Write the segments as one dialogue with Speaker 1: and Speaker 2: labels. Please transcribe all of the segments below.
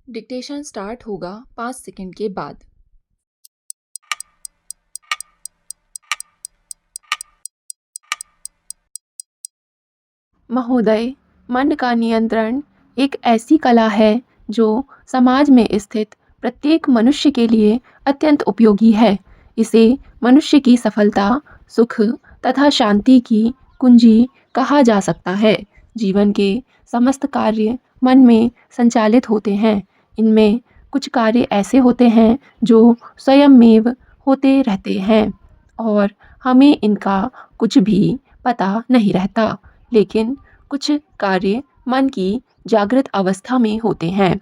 Speaker 1: Dictation start होगा 5 second के बाद।
Speaker 2: महोदय, मन का नियंत्रण एक ऐसी कला है जो समाज में स्थित प्रत्येक मनुष्य के लिए अत्यंत उपयोगी है। इसे मनुष्य की सफलता, सुख तथा शांति की कुंजी कहा जा सकता है। जीवन के समस्त कार्य मन में संचालित होते हैं। इनमें कुछ कार्य ऐसे होते हैं जो स्वयंमेव होते रहते हैं और हमें इनका कुछ भी पता नहीं रहता। लेकिन कुछ कार्य मन की जागृत अवस्था में होते हैं।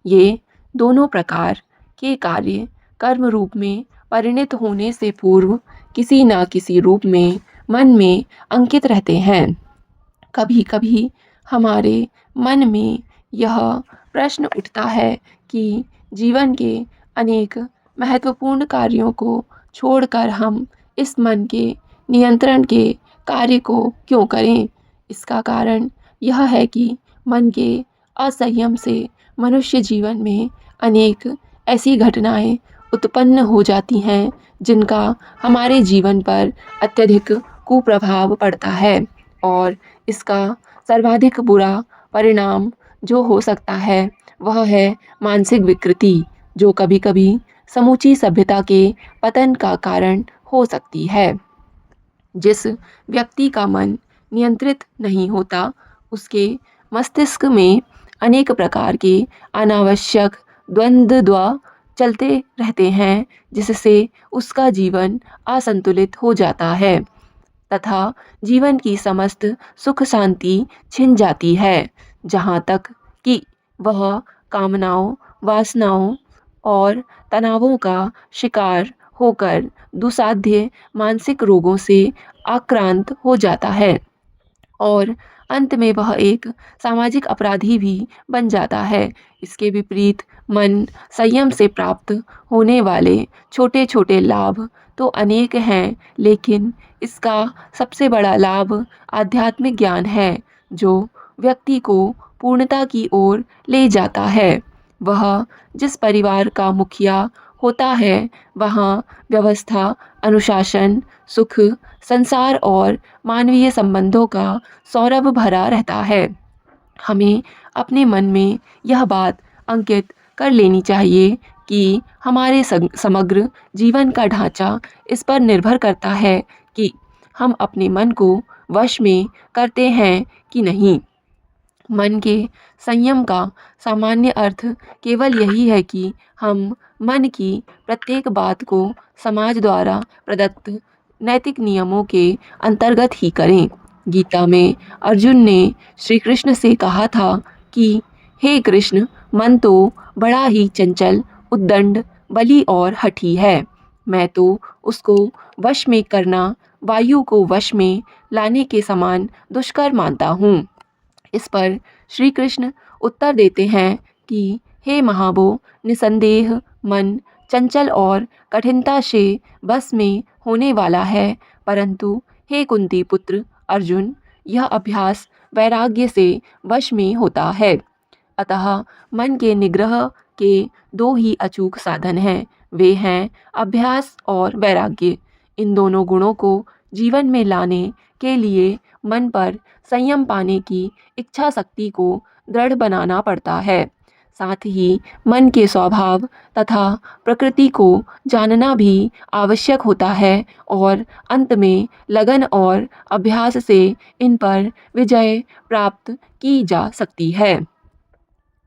Speaker 2: ये दोनों प्रकार के कार्य कर्म रूप में परिणत होने से पूर्व किसी न किसी रूप में मन में अंकित रहते हैं। कभी कभी हमारे मन में यह प्रश्न उठता है कि जीवन के अनेक महत्वपूर्ण कार्यों को छोड़कर हम इस मन के नियंत्रण के कार्य को क्यों करें। इसका कारण यह है कि मन के असंयम से मनुष्य जीवन में अनेक ऐसी घटनाएं उत्पन्न हो जाती हैं जिनका हमारे जीवन पर अत्यधिक कुप्रभाव पड़ता है और इसका सर्वाधिक बुरा परिणाम जो हो सकता है वह है मानसिक विकृति, जो कभी कभी समूची सभ्यता के पतन का कारण हो सकती है। जिस व्यक्ति का मन नियंत्रित नहीं होता, उसके मस्तिष्क में अनेक प्रकार के अनावश्यक द्वंद्व चलते रहते हैं, जिससे उसका जीवन असंतुलित हो जाता है तथा जीवन की समस्त सुख शांति छिन जाती है। जहाँ तक कि वह कामनाओं, वासनाओं और तनावों का शिकार होकर दुसाध्य मानसिक रोगों से आक्रांत हो जाता है और अंत में वह एक सामाजिक अपराधी भी बन जाता है। इसके विपरीत मन संयम से प्राप्त होने वाले छोटे छोटे लाभ तो अनेक हैं, लेकिन इसका सबसे बड़ा लाभ आध्यात्मिक ज्ञान है जो व्यक्ति को पूर्णता की ओर ले जाता है। वह जिस परिवार का मुखिया होता है वहाँ व्यवस्था, अनुशासन, सुख, संसार और मानवीय संबंधों का सौरभ भरा रहता है। हमें अपने मन में यह बात अंकित कर लेनी चाहिए कि हमारे समग्र जीवन का ढांचा इस पर निर्भर करता है कि हम अपने मन को वश में करते हैं कि नहीं। मन के संयम का सामान्य अर्थ केवल यही है कि हम मन की प्रत्येक बात को समाज द्वारा प्रदत्त नैतिक नियमों के अंतर्गत ही करें। गीता में अर्जुन ने श्री कृष्ण से कहा था कि हे कृष्ण, मन तो बड़ा ही चंचल, उद्दंड, बली और हठी है। मैं तो उसको वश में करना वायु को वश में लाने के समान दुष्कर मानता हूँ। इस पर श्री कृष्ण उत्तर देते हैं कि हे महाबो, निसंदेह मन चंचल और कठिनता से बस में होने वाला है, परंतु हे कुंती पुत्र अर्जुन, यह अभ्यास वैराग्य से वश में होता है। अतः मन के निग्रह के दो ही अचूक साधन हैं, वे हैं अभ्यास और वैराग्य। इन दोनों गुणों को जीवन में लाने के लिए मन पर संयम पाने की इच्छा शक्ति को दृढ़ बनाना पड़ता है। साथ ही मन के स्वभाव तथा प्रकृति को जानना भी आवश्यक होता है और अंत में लगन और अभ्यास से इन पर विजय प्राप्त की जा सकती है।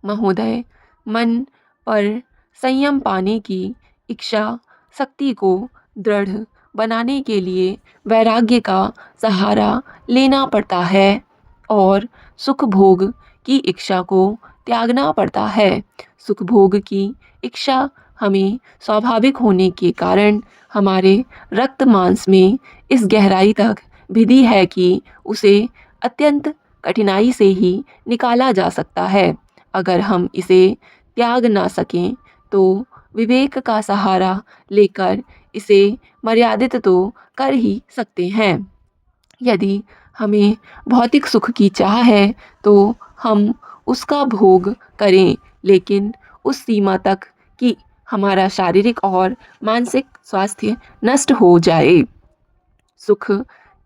Speaker 2: महोदय, मन पर संयम पाने की इच्छा शक्ति को दृढ़ बनाने के लिए वैराग्य का सहारा लेना पड़ता है और सुख भोग की इच्छा को त्यागना पड़ता है। सुख भोग की इच्छा हमें स्वाभाविक होने के कारण हमारे रक्त मांस में इस गहराई तक भिदी है कि उसे अत्यंत कठिनाई से ही निकाला जा सकता है। अगर हम इसे त्याग ना सकें तो विवेक का सहारा लेकर इसे मर्यादित तो कर ही सकते हैं। यदि हमें भौतिक सुख की चाह है तो हम उसका भोग करें, लेकिन उस सीमा तक कि हमारा शारीरिक और मानसिक स्वास्थ्य नष्ट हो जाए। सुख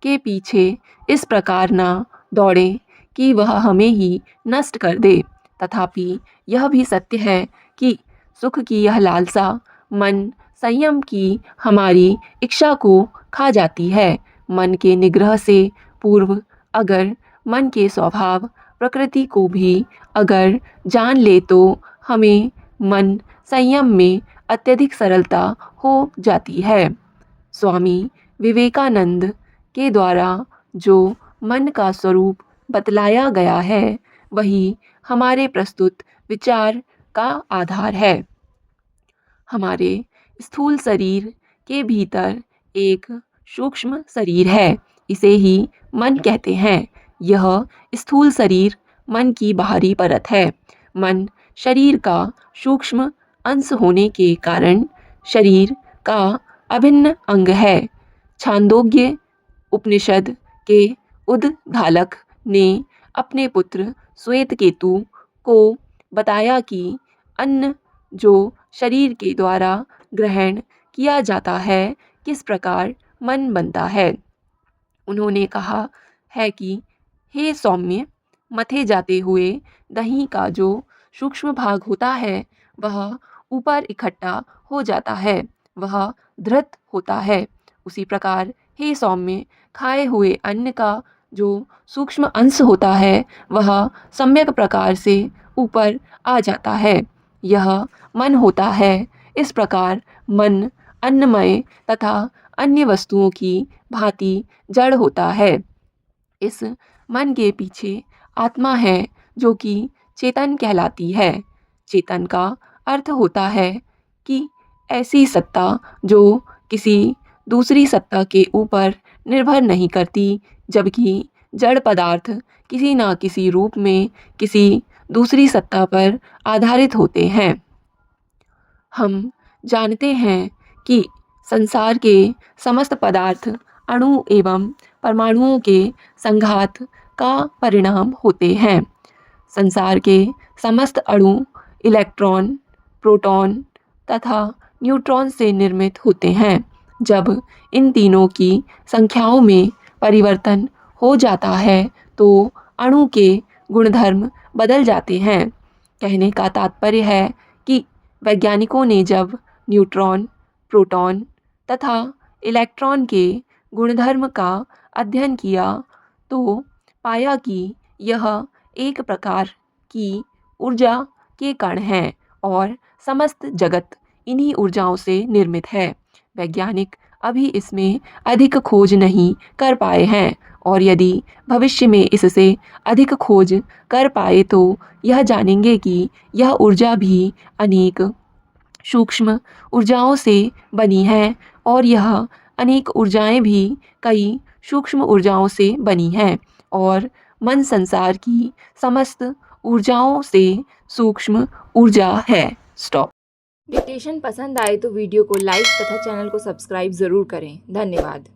Speaker 2: के पीछे इस प्रकार ना दौड़ें कि वह हमें ही नष्ट कर दे। तथापि यह भी सत्य है कि सुख की यह लालसा मन संयम की हमारी इच्छा को खा जाती है। मन के निग्रह से पूर्व अगर मन के स्वभाव प्रकृति को भी अगर जान ले तो हमें मन संयम में अत्यधिक सरलता हो जाती है। स्वामी विवेकानंद के द्वारा जो मन का स्वरूप बतलाया गया है वही हमारे प्रस्तुत विचार का आधार है। हमारे स्थूल शरीर के भीतर एक सूक्ष्म शरीर है, इसे ही मन कहते हैं। यह स्थूल शरीर मन की बाहरी परत है। मन शरीर का सूक्ष्म अंश होने के कारण शरीर का अभिन्न अंग है। छांदोग्य उपनिषद के उद्धालक ने अपने पुत्र श्वेतकेतु को बताया कि अन्न जो शरीर के द्वारा ग्रहण किया जाता है किस प्रकार मन बनता है। उन्होंने कहा है कि हे सौम्य, मथे जाते हुए दही का जो सूक्ष्म भाग होता है वह ऊपर इकट्ठा हो जाता है, वह धृत होता है। उसी प्रकार हे सौम्य, खाए हुए अन्न का जो सूक्ष्म अंश होता है वह सम्यक प्रकार से ऊपर आ जाता है, यह मन होता है। इस प्रकार मन अन्नमय तथा अन्य वस्तुओं की भांति जड़ होता है। इस मन के पीछे आत्मा है जो कि चेतन कहलाती है। चेतन का अर्थ होता है कि ऐसी सत्ता जो किसी दूसरी सत्ता के ऊपर निर्भर नहीं करती, जबकि जड़ पदार्थ किसी न किसी रूप में किसी दूसरी सत्ता पर आधारित होते हैं। हम जानते हैं कि संसार के समस्त पदार्थ अणु एवं परमाणुओं के संघात का परिणाम होते हैं। संसार के समस्त अणु इलेक्ट्रॉन, प्रोटॉन तथा न्यूट्रॉन से निर्मित होते हैं। जब इन तीनों की संख्याओं में परिवर्तन हो जाता है तो अणु के गुणधर्म बदल जाते हैं। कहने का तात्पर्य है कि वैज्ञानिकों ने जब न्यूट्रॉन, प्रोटॉन तथा इलेक्ट्रॉन के गुणधर्म का अध्ययन किया तो पाया कि यह एक प्रकार की ऊर्जा के कण हैं और समस्त जगत इन्हीं ऊर्जाओं से निर्मित है। वैज्ञानिक अभी इसमें अधिक खोज नहीं कर पाए हैं और यदि भविष्य में इससे अधिक खोज कर पाए तो यह जानेंगे कि यह ऊर्जा भी अनेक सूक्ष्म ऊर्जाओं से बनी है और यह अनेक ऊर्जाएं भी कई सूक्ष्म ऊर्जाओं से बनी हैं और मन संसार की समस्त ऊर्जाओं से सूक्ष्म ऊर्जा है। स्टॉप।
Speaker 1: डिक्टेशन पसंद आए तो वीडियो को लाइक तथा चैनल को सब्सक्राइब ज़रूर करें। धन्यवाद।